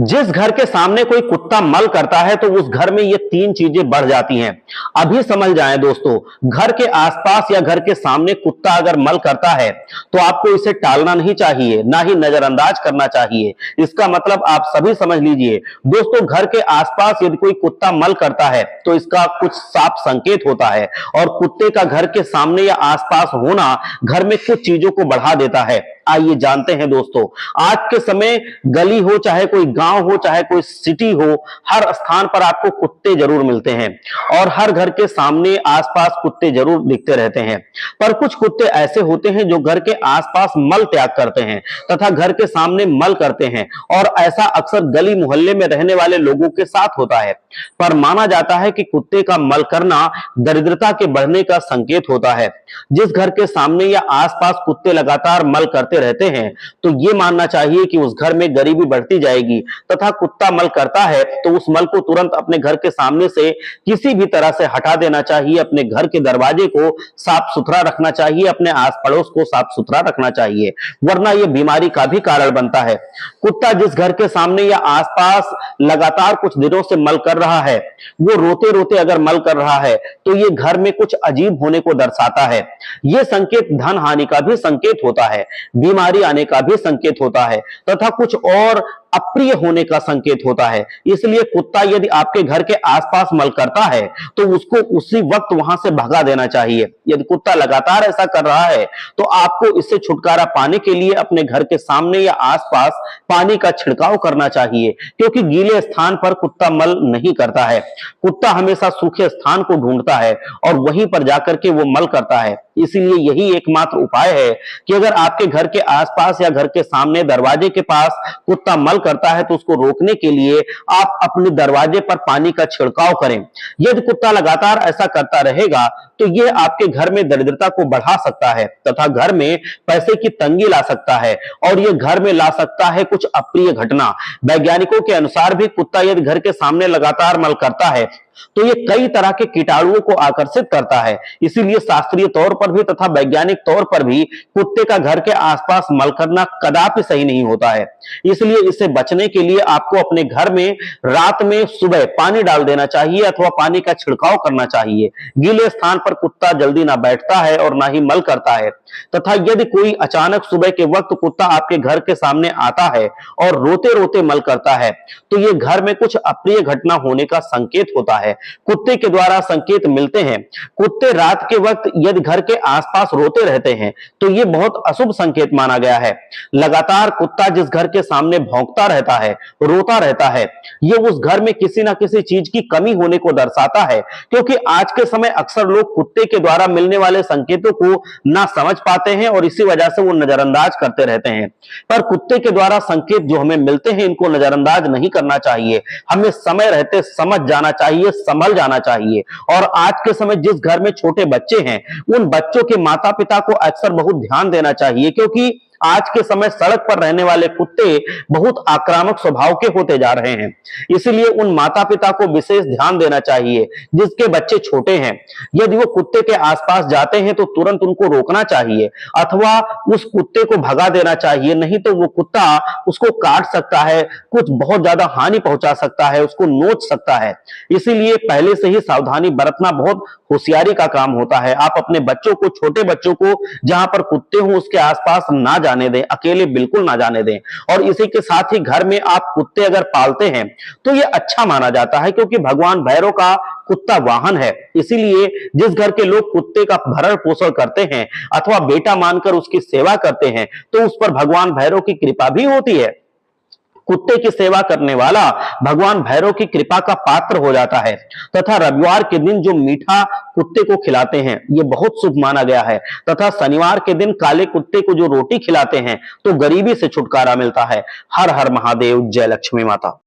जिस घर के सामने कोई कुत्ता मल करता है तो उस घर में ये तीन चीजें बढ़ जाती हैं। अभी समझ जाएं दोस्तों, घर के आसपास या घर के सामने कुत्ता अगर मल करता है तो आपको इसे टालना नहीं चाहिए, ना ही नजरअंदाज करना चाहिए। इसका मतलब आप सभी समझ लीजिए दोस्तों, घर के आसपास यदि कोई कुत्ता मल करता है तो इसका कुछ साफ संकेत होता है, और कुत्ते का घर के सामने या आसपास होना घर में कुछ चीजों को बढ़ा देता है। आइए जानते हैं दोस्तों, आज के समय गली हो, चाहे कोई गांव हो, चाहे कोई सिटी हो, हर स्थान पर आपको कुत्ते जरूर मिलते हैं और हर घर के सामने आसपास कुत्ते जरूर दिखते रहते हैं। पर कुछ कुत्ते ऐसे होते हैं जो घर के आसपास मल त्याग करते हैं तथा घर के सामने मल करते हैं, और ऐसा अक्सर गली मोहल्ले में रहने वाले लोगों के साथ होता है। पर माना जाता है कि कुत्ते का मल करना दरिद्रता के बढ़ने का संकेत होता है। जिस घर के सामने या आसपास कुत्ते लगातार मल करते रहते हैं तो यह मानना चाहिए कि उस घर में गरीबी बढ़ती जाएगी, तथा कुत्ता मल करता है तो उस मल को तुरंत अपने घर के सामने से किसी भी तरह से हटा देना चाहिए। अपने घर के दरवाजे को साफ सुथरा रखना चाहिए, अपने आस पड़ोस को साफ सुथरा रखना चाहिए, वरना यह बीमारी का भी कारण बनता है। कुत्ता जिस घर के सामने या आसपास लगातार कुछ दिनों से मल कर रहा है, वो रोते रोते अगर मल कर रहा है तो ये घर में कुछ अजीब होने को दर्शाता है। यह संकेत धन हानि का भी संकेत होता है, बीमारी आने का भी संकेत होता है, तथा कुछ और अप्रिय होने का संकेत होता है। इसलिए कुत्ता यदि आपके घर के आसपास मल करता है तो उसको उसी वक्त वहां से भगा देना चाहिए। यदि कुत्ता लगातार ऐसा कर रहा है तो आपको इससे छुटकारा पाने के लिए अपने घर के सामने या आसपास पानी का छिड़काव करना चाहिए, क्योंकि गीले स्थान पर कुत्ता मल नहीं करता है। कुत्ता हमेशा सूखे स्थान को ढूंढता है और वहीं पर जाकर के वो मल करता है। इसीलिए यही एकमात्र उपाय है कि अगर आपके घर के आसपास या घर के सामने दरवाजे के पास कुत्ता मल करता है तो उसको रोकने के लिए आप अपने दरवाजे पर पानी का छिड़काव करें। यदि कुत्ता लगातार ऐसा करता रहेगा तो यह आपके घर में दरिद्रता को बढ़ा सकता है तथा घर में पैसे की तंगी ला सकता है, और यह घर में ला सकता है कुछ अप्रिय घटना। वैज्ञानिकों के अनुसार भी कुत्ता यदि घर के सामने लगातार मल करता है तो ये कई तरह के कीटाणुओं को आकर्षित करता है। इसीलिए शास्त्रीय तौर पर भी तथा वैज्ञानिक तौर पर भी कुत्ते का घर के आसपास मल करना कदापि सही नहीं होता है। इसलिए इससे बचने के लिए आपको अपने घर में रात में सुबह पानी डाल देना चाहिए अथवा पानी का छिड़काव करना चाहिए। गीले स्थान पर कुत्ता जल्दी ना बैठता है और ना ही मल करता है। तथा यदि कोई अचानक सुबह के वक्त कुत्ता आपके घर के सामने आता है और रोते रोते मल करता है तो यह घर में कुछ अप्रिय घटना होने का संकेत होता है। कुत्ते के द्वारा संकेत मिलते हैं। कुत्ते रात के वक्त यदि घर के आसपास रोते रहते हैं तो यह बहुत अशुभ संकेत माना गया है। लगातार कुत्ता जिस घर के सामने भौंकता रहता है, रोता रहता है, यह उस घर में किसी ना किसी चीज की कमी होने को दर्शाता है, क्योंकि आज के समय अक्सर लोग कुत्ते के द्वारा मिलने वाले संकेतों को ना समझ पाते हैं और इसी वजह से वो नजरअंदाज करते रहते हैं। पर कुत्ते के द्वारा संकेत जो हमें मिलते हैं इनको नजरअंदाज नहीं करना चाहिए। हमें समय रहते समझ जाना चाहिए, संभल जाना चाहिए। और आज के समय जिस घर में छोटे बच्चे हैं उन बच्चों के माता पिता को अक्सर बहुत ध्यान देना चाहिए, क्योंकि आज के समय सड़क पर रहने वाले कुत्ते बहुत आक्रामक स्वभाव के होते जा रहे हैं। इसलिए उन माता पिता को विशेष ध्यान देना चाहिए जिसके बच्चे छोटे हैं। यदि वो कुत्ते के आसपास जाते हैं तो तुरंत उनको रोकना चाहिए अथवा उस कुत्ते को भगा देना चाहिए, नहीं तो वो कुत्ता उसको काट सकता है, कुछ बहुत ज्यादा हानि पहुंचा सकता है, उसको नोच सकता है। इसीलिए पहले से ही सावधानी बरतना बहुत होशियारी का काम होता है। आप अपने बच्चों को, छोटे बच्चों को जहां पर कुत्ते हों उसके आसपास ना जाने दें, अकेले बिल्कुल ना जाने दें। और इसी के साथ ही घर में आप कुत्ते अगर पालते हैं तो यह अच्छा माना जाता है, क्योंकि भगवान भैरव का कुत्ता वाहन है। इसीलिए जिस घर के लोग कुत्ते का भरण पोषण करते हैं अथवा बेटा मानकर उसकी सेवा करते हैं तो उस पर भगवान भैरव की कृपा भी होती है। कुत्ते की सेवा करने वाला भगवान भैरव की कृपा का पात्र हो जाता है। तथा रविवार के दिन जो मीठा कुत्ते को खिलाते हैं यह बहुत शुभ माना गया है। तथा शनिवार के दिन काले कुत्ते को जो रोटी खिलाते हैं तो गरीबी से छुटकारा मिलता है। हर हर महादेव, जय लक्ष्मी माता।